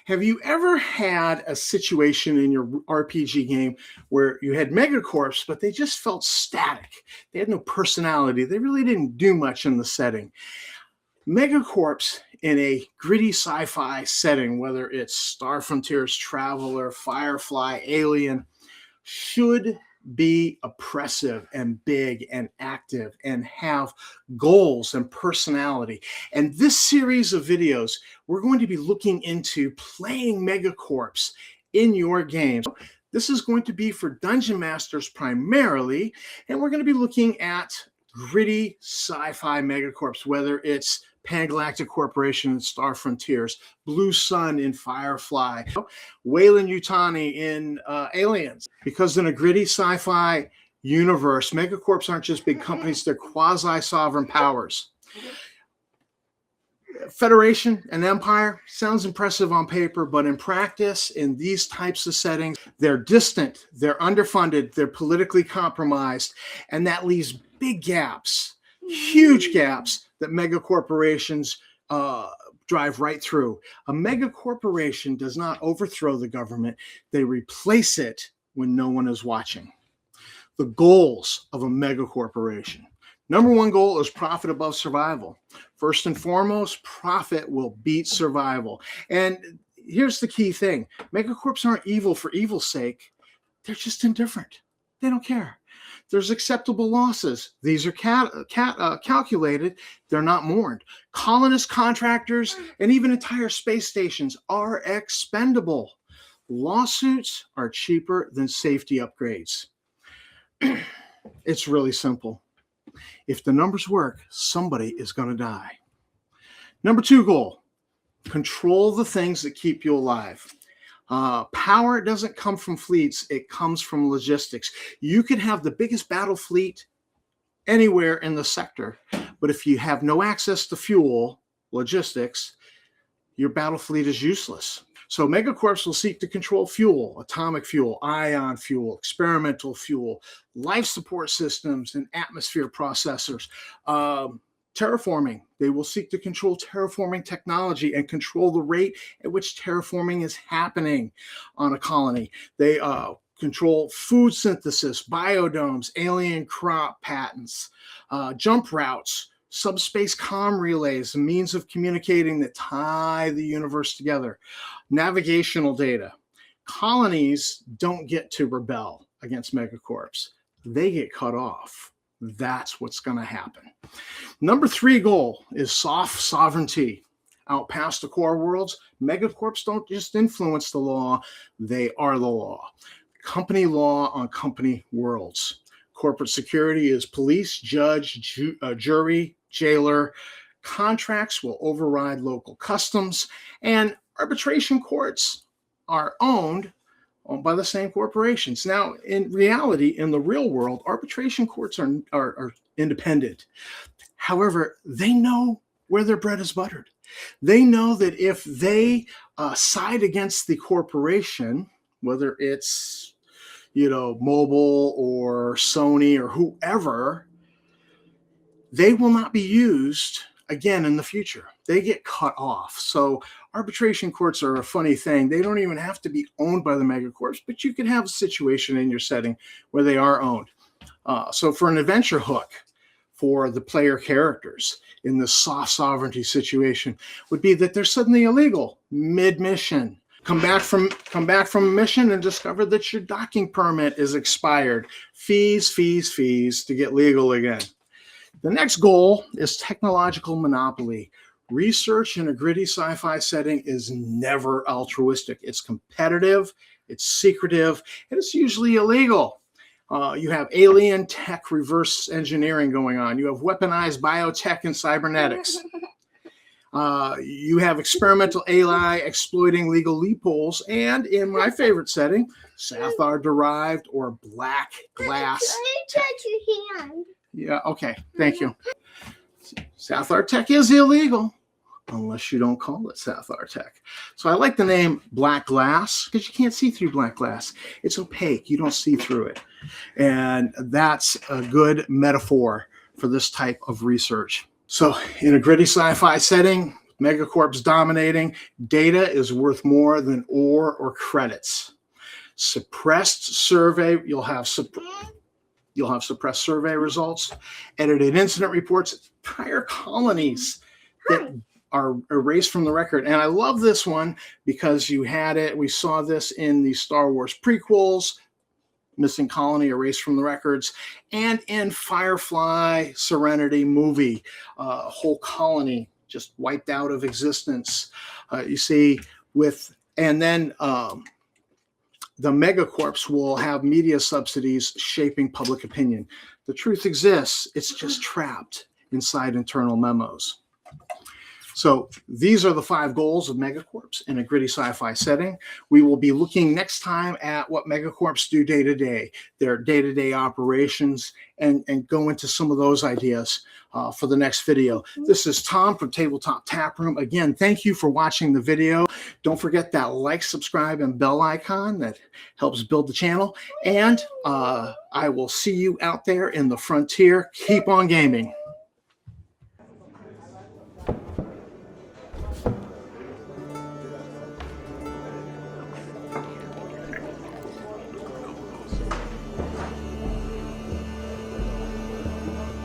Have you ever had a situation in your RPG game where you had megacorps, but they just felt static? They had no personality. They really didn't do much in the setting. Megacorps in a gritty sci-fi setting, whether it's Star Frontiers, Traveler, Firefly, Alien, should be oppressive and big and active and have goals and personality. And this series of videos, we're going to be looking into playing megacorps in your games. This is going to be for Dungeon Masters primarily, and we're going to be looking at gritty sci-fi megacorps, whether it's Pan-Galactic Corporation in Star Frontiers, Blue Sun in Firefly, Weyland-Yutani in Aliens. Because in a gritty sci-fi universe, megacorps aren't just big companies, they're quasi-sovereign powers. Federation and Empire sounds impressive on paper, but in practice, in these types of settings, they're distant, they're underfunded, they're politically compromised, and that leaves big gaps, huge gaps that mega corporations drive right through. A mega corporation does not overthrow the government. They replace it when no one is watching. The goals of a mega corporation. Number one goal is profit above survival. First and foremost, profit will beat survival. And here's the key thing. Megacorps aren't evil for evil's sake. They're just indifferent. They don't care. There's acceptable losses. These are calculated. They're not mourned. Colonists, contractors, and even entire space stations are expendable. Lawsuits are cheaper than safety upgrades. It's really simple. If the numbers work, somebody is going to die. Number two goal, control the things that keep you alive. Power doesn't come from fleets, it comes from logistics. You can have the biggest battle fleet anywhere in the sector, but if you have no access to fuel, logistics, your battle fleet is useless. So megacorps will seek to control fuel, atomic fuel, ion fuel, experimental fuel, life support systems, and atmosphere processors. Terraforming, they will seek to control terraforming technology and control the rate at which terraforming is happening on a colony. They control food synthesis, biodomes, alien crop patents, jump routes, subspace comm relays, a means of communicating that tie the universe together, navigational data. Colonies don't get to rebel against megacorps. They get cut off. That's what's going to happen. Number three goal is soft sovereignty. Out past the core worlds, megacorps don't just influence the law, they are the law. Company law on company worlds. Corporate security is police, judge, jury, jailer. Contracts will override local customs, and arbitration courts are owned by the same corporations. Now, in reality, in the real world, arbitration courts are independent. However, they know where their bread is buttered. They know that if they side against the corporation, whether it's mobile or Sony or whoever, they will not be used again in the future. They get cut off. So arbitration courts are a funny thing. They don't even have to be owned by the megacorps, but you can have a situation in your setting where they are owned. So for an adventure hook for the player characters in the soft sovereignty situation would be that they're suddenly illegal mid-mission. Come back from a mission and discover that your docking permit is expired. Fees to get legal again. The next goal is technological monopoly. Research in a gritty sci-fi setting is never altruistic. It's competitive, it's secretive, and it's usually illegal. You have alien tech reverse engineering going on. You have weaponized biotech and cybernetics. You have experimental AI exploiting legal loopholes, and in my favorite setting, Sathar-derived or black glass. Let me touch your hand. Yeah, okay, thank you. Sathar tech is illegal unless you don't call it Sathar tech. So I like the name black glass because you can't see through black glass. It's opaque. You don't see through it. And that's a good metaphor for this type of research. So in a gritty sci-fi setting, Megacorp's dominating. Data is worth more than ore or credits. Suppressed survey, you'll have suppressed survey results. Edited incident reports, entire colonies that are erased from the record. And I love this one because you had it. We saw this in the Star Wars prequels, missing colony erased from the records, and in Firefly Serenity movie, a whole colony just wiped out of existence. You see and then the megacorps will have media subsidies shaping public opinion. The truth exists. It's just trapped inside internal memos. So these are the 5 goals of megacorps in a gritty sci-fi setting. We will be looking next time at what megacorps do day to day, their day-to-day operations, and go into some of those ideas for the next video. This is Tom from Tabletop Tap Room. Again, thank you for watching the video. Don't forget that like, subscribe, and bell icon that helps build the channel. And I will see you out there in the frontier. Keep on gaming.